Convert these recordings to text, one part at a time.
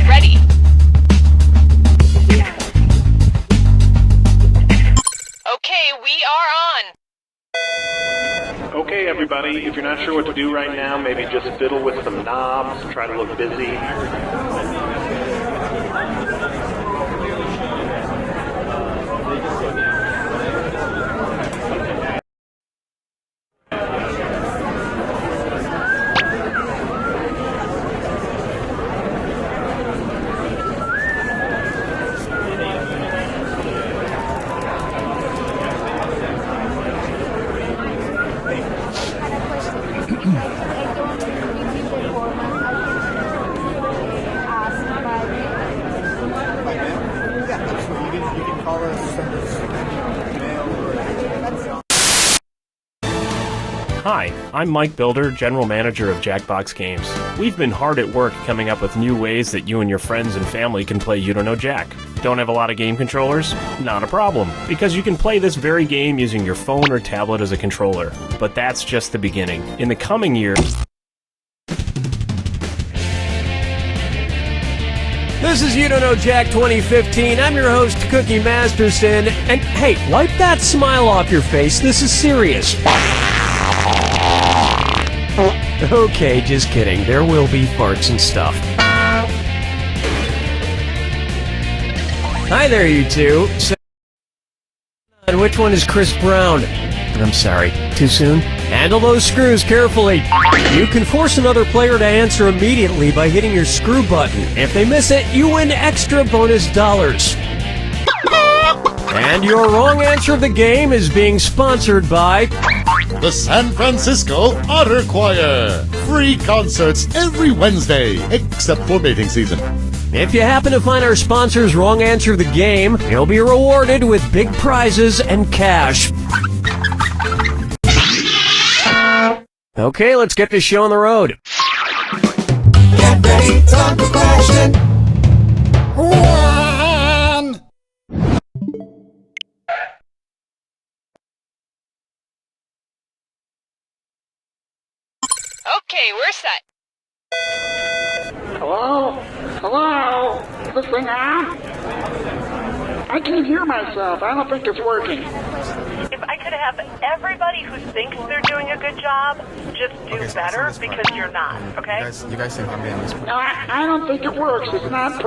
ready. Okay, we are on. Okay, everybody, if you're not sure what to do right now, maybe just fiddle with some knobs, try to look busy. Hi, I'm Mike Builder, General Manager of Jackbox Games. We've been hard at work coming up with new ways that you and your friends and family can play You Don't Know Jack. Don't have a lot of game controllers? Not a problem, because you can play this very game using your phone or tablet as a controller. But that's just the beginning. In the coming year... This is You Don't Know Jack 2015. I'm your host, Cookie Masterson. And hey, wipe that smile off your face. This is serious. Okay, just kidding. There will be farts and stuff. Hi there, you two. So, which one is Chris Brown? I'm sorry, too soon? Handle those screws carefully. You can force another player to answer immediately by hitting your screw button. If they miss it, you win extra bonus dollars. And your wrong answer of the game is being sponsored by... the San Francisco Otter Choir. Free concerts every Wednesday, except for mating season. If you happen to find our sponsor's wrong answer of the game, you'll be rewarded with big prizes and cash. Okay, let's get this show on the road. Get ready, time for question. One. Okay, we're set. Hello? Hello? Is this thing on? I can't hear myself. I don't think it's working. If I could have everybody who thinks they're doing a good job just do better because you're not, okay? You guys think I'm being this part? No, I don't think it works. It's not...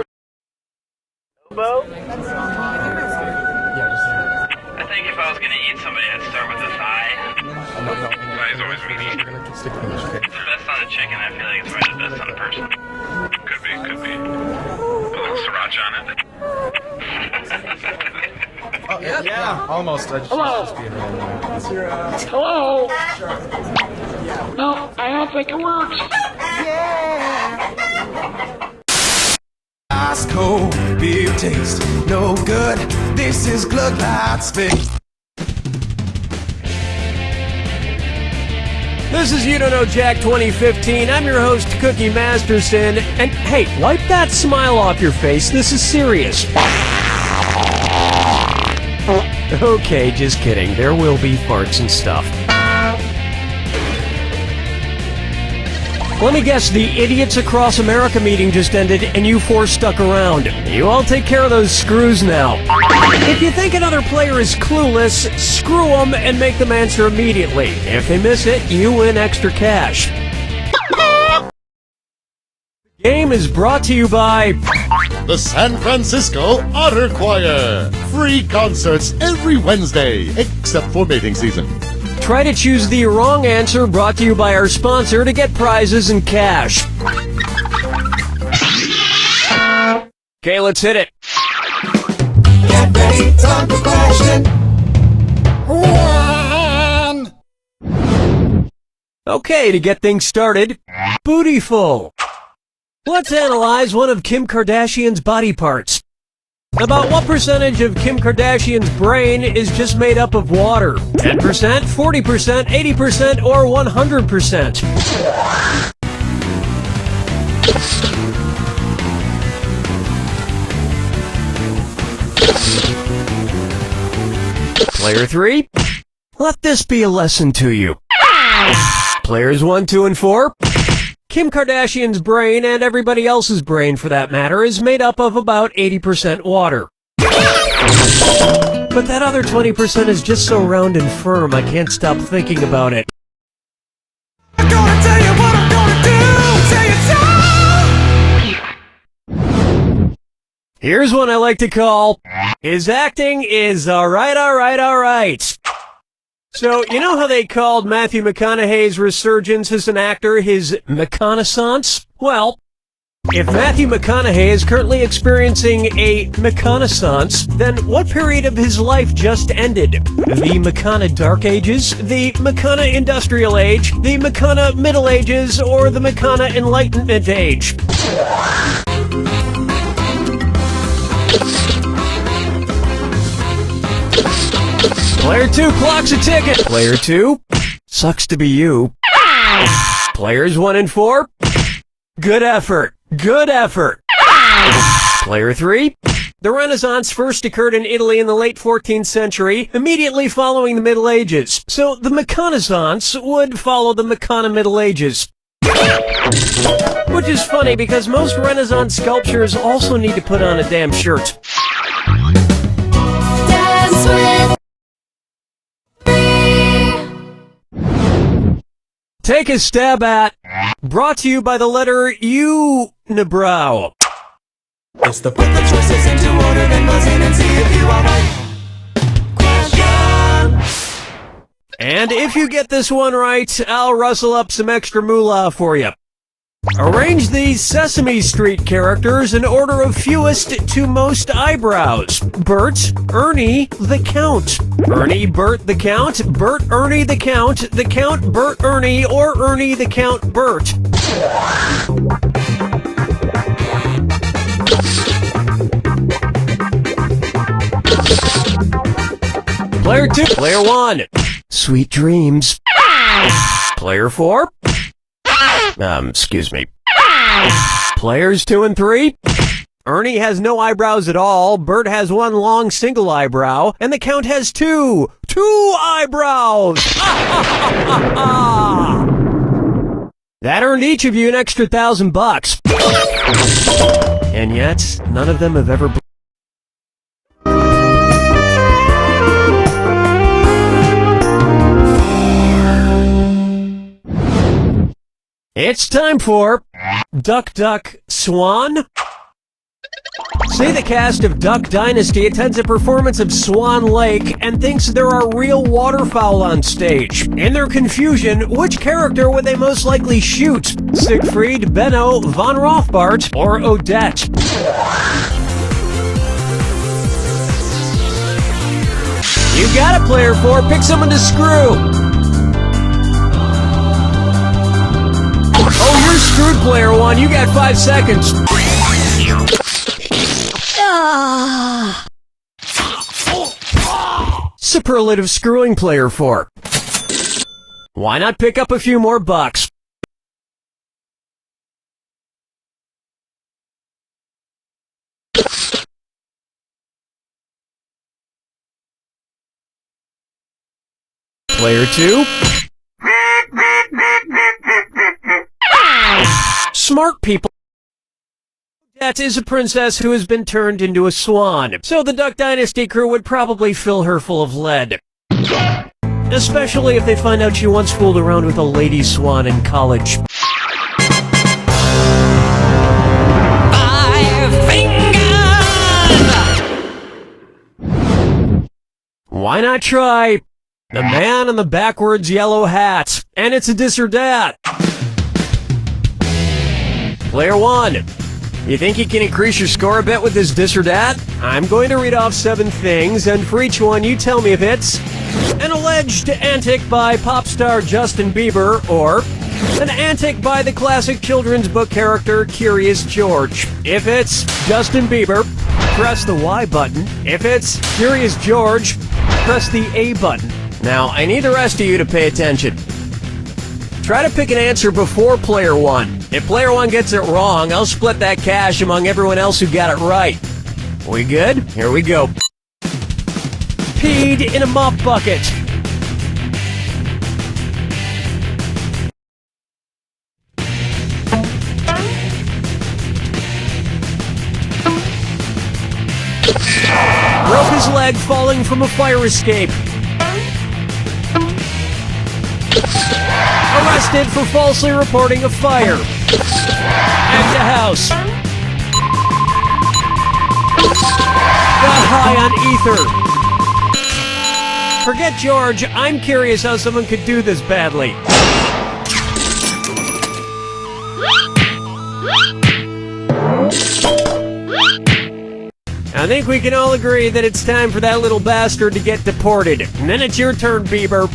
Bo? Yeah, just I think if I was gonna eat somebody, I'd start with this eye. no. Eyes always meaty. We're gonna stick to English, okay? It's the best on a chicken. I feel like it's probably the best on a person. Could be. Put a little sriracha on it. Oh, yeah. Almost. I just Hello? be a real Hello? No, I don't think it works. Ice cold beer taste, no good. This is Glug Light Spit. This is You Don't Know Jack 2015. I'm your host, Cookie Masterson. And hey, wipe that smile off your face. This is serious. Okay, just kidding. There will be farts and stuff. Let me guess, the Idiots Across America meeting just ended and you four stuck around. You all take care of those screws now. If you think another player is clueless, screw them and make them answer immediately. If they miss it, you win extra cash. The game is brought to you by... The San Francisco Otter Choir. Free concerts every Wednesday, except for mating season. Try to choose the wrong answer, brought to you by our sponsor to get prizes and cash. Okay, let's hit it. Get ready, time for question. One. Okay, to get things started, Bootyful. Let's analyze one of Kim Kardashian's body parts. About what percentage of Kim Kardashian's brain is just made up of water? 10%, 40%, 80%, or 100%? Player 3, let this be a lesson to you. Players 1, 2, and 4, Kim Kardashian's brain, and everybody else's brain for that matter, is made up of about 80% water. But that other 20% is just so round and firm, I can't stop thinking about it. I'm gonna tell you what I'm gonna do. Say it's all. Here's one I like to call, his acting is alright. So, you know how they called Matthew McConaughey's resurgence as an actor his McConaissance? Well, if Matthew McConaughey is currently experiencing a McConaissance, then what period of his life just ended? The McCona Dark Ages, the McCona Industrial Age, the McCona Middle Ages, or the McCona Enlightenment Age? Player 2 clocks a ticket. Player 2, sucks to be you. Players 1 and 4, good effort. Player 3, the Renaissance first occurred in Italy in the late 14th century, immediately following the Middle Ages. So the McConaissance would follow the McCona Middle Ages. Which is funny because most Renaissance sculptures also need to put on a damn shirt. Dance with Take a stab at, brought to you by the letter U, Nabrow. It's the put the choices into order, then buzz in and see if you are right. Question. And if you get this one right, I'll rustle up some extra moolah for you. Arrange these Sesame Street characters in order of fewest to most eyebrows. Bert, Ernie, the Count. Ernie, Bert, the Count. Bert, Ernie, the Count. The Count, Bert, Ernie, or Ernie, the Count, Bert. Player 2. Player 1. Sweet dreams. Player 4. Excuse me. Players 2 and 3. Ernie has no eyebrows at all, Bert has one long single eyebrow, and the Count has two eyebrows! That earned each of you an extra $1,000. And yet, none of them have ever... It's time for Duck, Duck, Swan. Say the cast of Duck Dynasty attends a performance of Swan Lake and thinks there are real waterfowl on stage. In their confusion, which character would they most likely shoot? Siegfried, Benno, Von Rothbart, or Odette? You got it, Player 4. Pick someone to screw. Oh, you're screwed, Player 1. You got 5 seconds. Superlative screwing, Player 4. Why not pick up a few more bucks? Player 2. Smart people. That is a princess who has been turned into a swan, so the Duck Dynasty crew would probably fill her full of lead. Especially if they find out she once fooled around with a lady swan in college. 5 fingers! Why not try the man in the backwards yellow hat? And it's a dis or dat. Player 1, you think you can increase your score a bit with this dis or dat? I'm going to read off 7 things, and for each one you tell me if it's an alleged antic by pop star Justin Bieber, or an antic by the classic children's book character Curious George. If it's Justin Bieber, press the Y button. If it's Curious George, press the A button. Now, I need the rest of you to pay attention. Try to pick an answer before Player 1. If Player 1 gets it wrong, I'll split that cash among everyone else who got it right. We good? Here we go. Peed in a mop bucket. Broke his leg falling from a fire escape. Arrested for falsely reporting a fire. At the house. Got high on ether. Forget George, I'm curious how someone could do this badly. I think we can all agree that it's time for that little bastard to get deported. And then it's your turn, Bieber.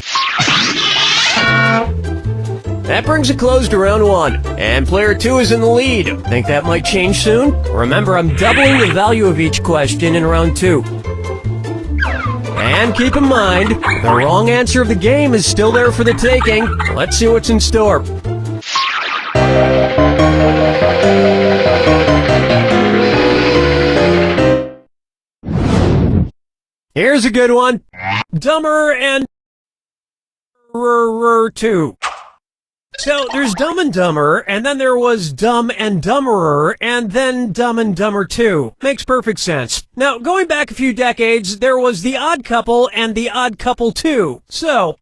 That brings a close to round 1, and player 2 is in the lead. Think that might change soon? Remember, I'm doubling the value of each question in round 2. And keep in mind, the wrong answer of the game is still there for the taking. Let's see what's in store. Here's a good one. Dumber and Dumberer 2. So, there's Dumb and Dumber, and then there was Dumb and Dumberer, and then Dumb and Dumber 2. Makes perfect sense. Now, going back a few decades, there was The Odd Couple and The Odd Couple 2. So,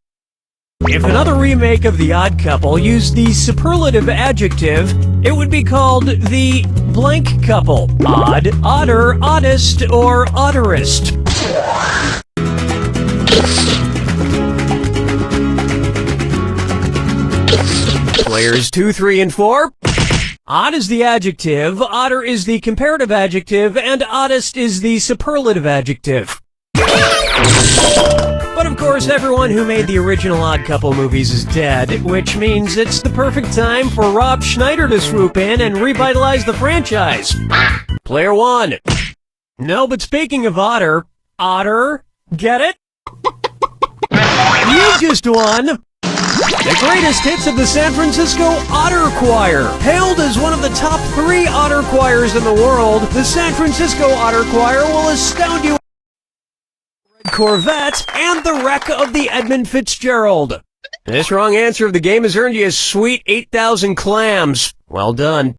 if another remake of The Odd Couple used the superlative adjective, it would be called The Blank Couple. Odd, odder, oddest, or odderest. Players 2, 3, and 4. Odd is the adjective, odder is the comparative adjective, and oddest is the superlative adjective. But of course, everyone who made the original Odd Couple movies is dead, which means it's the perfect time for Rob Schneider to swoop in and revitalize the franchise. Player 1. No, but speaking of otter, get it? You just won! The greatest hits of the San Francisco Otter Choir. Hailed as one of the top 3 otter choirs in the world, the San Francisco Otter Choir will astound you with the Red Corvette and the wreck of the Edmund Fitzgerald. This wrong answer of the game has earned you a sweet 8,000 clams. Well done.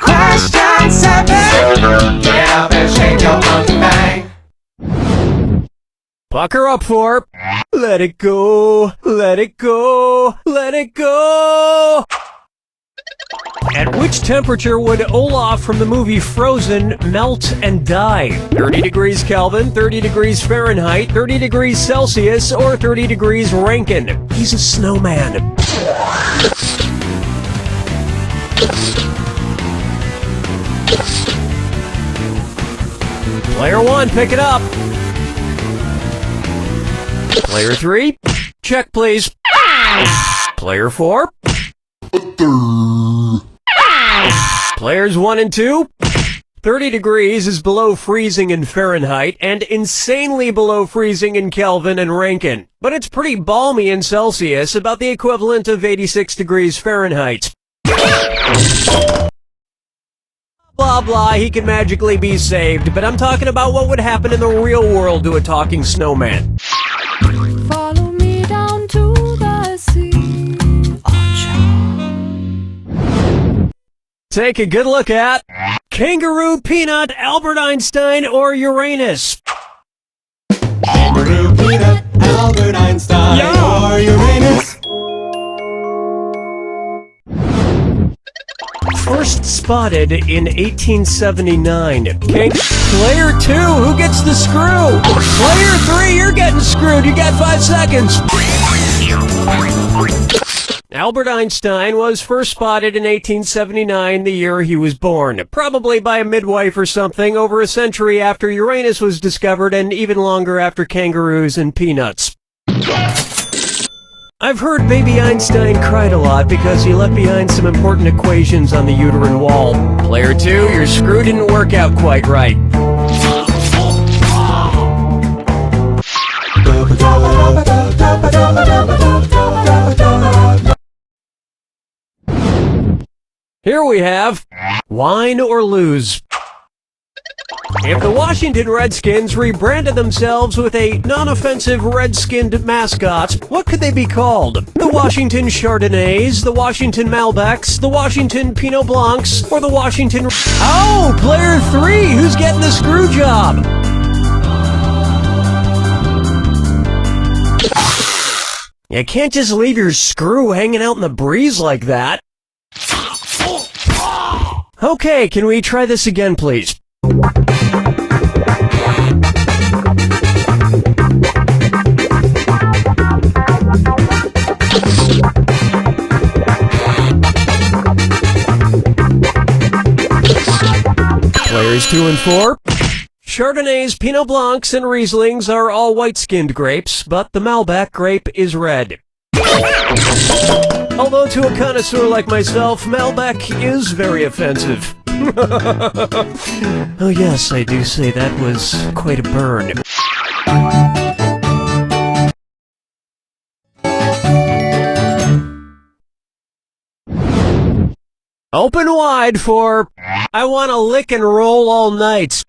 Question 7. Get up and shake your monkey bang. Pucker up for Let It Go, Let It Go, Let It Go. At which temperature would Olaf from the movie Frozen melt and die? 30 degrees Kelvin, 30 degrees Fahrenheit, 30 degrees Celsius, or 30 degrees Rankine? He's a snowman. Player 1, pick it up. Player 3, check please. Player 4. Players 1 and 2. 30 degrees is below freezing in Fahrenheit and insanely below freezing in Kelvin and Rankine. But it's pretty balmy in Celsius, about the equivalent of 86 degrees Fahrenheit. Blah blah, he can magically be saved, but I'm talking about what would happen in the real world to a talking snowman. Follow me down to the sea. Take a good look at Kangaroo, Peanut, Albert Einstein, or Uranus. Kangaroo, Peanut, Albert Einstein, or Uranus. First spotted in 1879. Player 2, who gets the screw? Player 3, you're getting screwed. You got 5 seconds. Albert Einstein was first spotted in 1879, the year he was born. Probably by a midwife or something, over a century after Uranus was discovered and even longer after kangaroos and peanuts. I've heard baby Einstein cried a lot because he left behind some important equations on the uterine wall. Player 2, your screw didn't work out quite right. Here we have Wine or Lose. If the Washington Redskins rebranded themselves with a non-offensive red-skinned mascot, what could they be called? The Washington Chardonnays, the Washington Malbecs, the Washington Pinot Blancs, or the Washington... Oh, player 3! Who's getting the screw job? You can't just leave your screw hanging out in the breeze like that. Okay, can we try this again, please? Players 2 and 4. Chardonnays, Pinot Blancs, and Rieslings are all white-skinned grapes, but the Malbec grape is red. Although to a connoisseur like myself, Malbec is very offensive. Oh yes, I do say that was quite a burn. Open wide for I Wanna Lick and Roll All Night.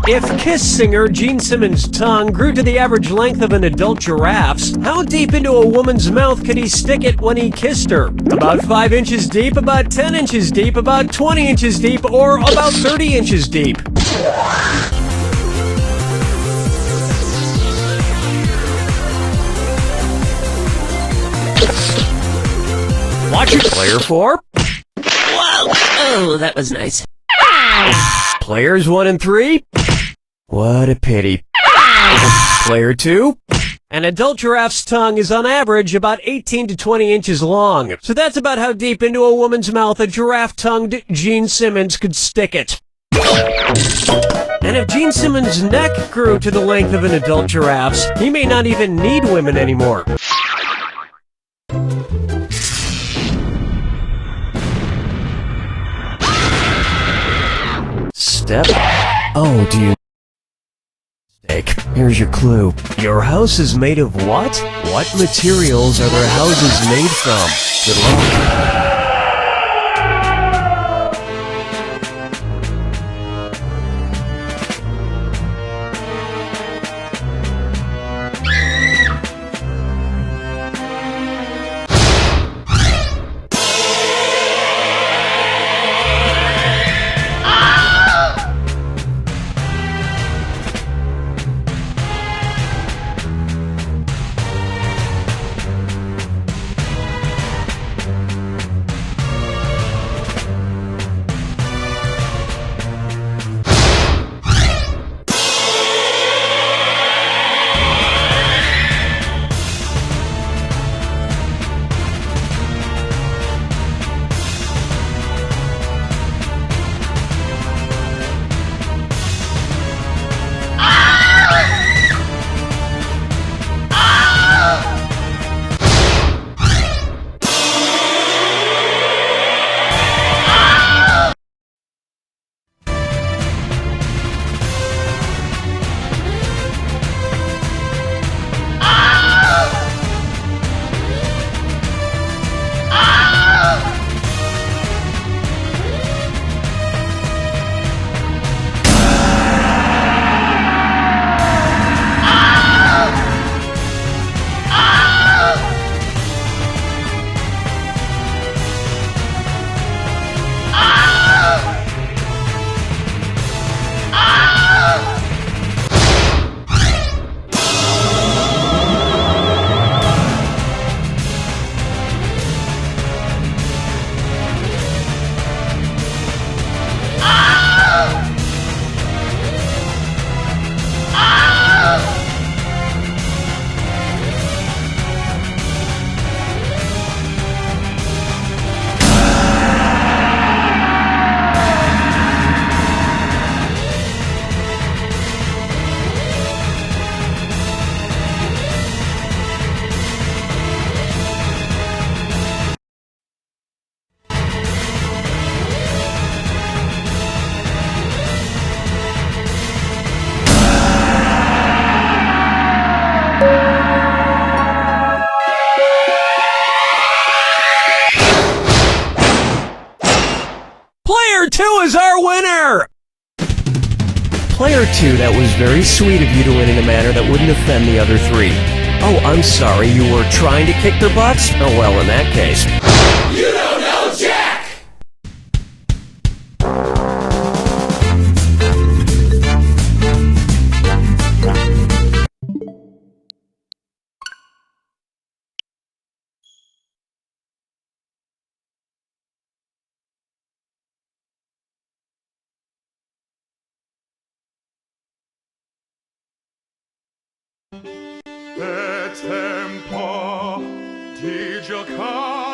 If Kiss singer Gene Simmons' tongue grew to the average length of an adult giraffe's, how deep into a woman's mouth could he stick it when he kissed her? About 5 inches deep, about 10 inches deep, about 20 inches deep, or about 30 inches deep? Watch it. Player 4. Whoa! Oh, that was nice. Players 1 and 3. What a pity. Player 2. An adult giraffe's tongue is on average about 18 to 20 inches long. So that's about how deep into a woman's mouth a giraffe-tongued Gene Simmons could stick it. And if Gene Simmons' neck grew to the length of an adult giraffe's, he may not even need women anymore. Step. Oh, do you... Here's your clue. Your house is made of what? What materials are their houses made from? Good luck. Player 2 is our winner! player 2, that was very sweet of you to win in a manner that wouldn't offend the other 3. Oh, I'm sorry, you were trying to kick their butts? Oh, well, in that case. You don't know Jack! E tempo di giocare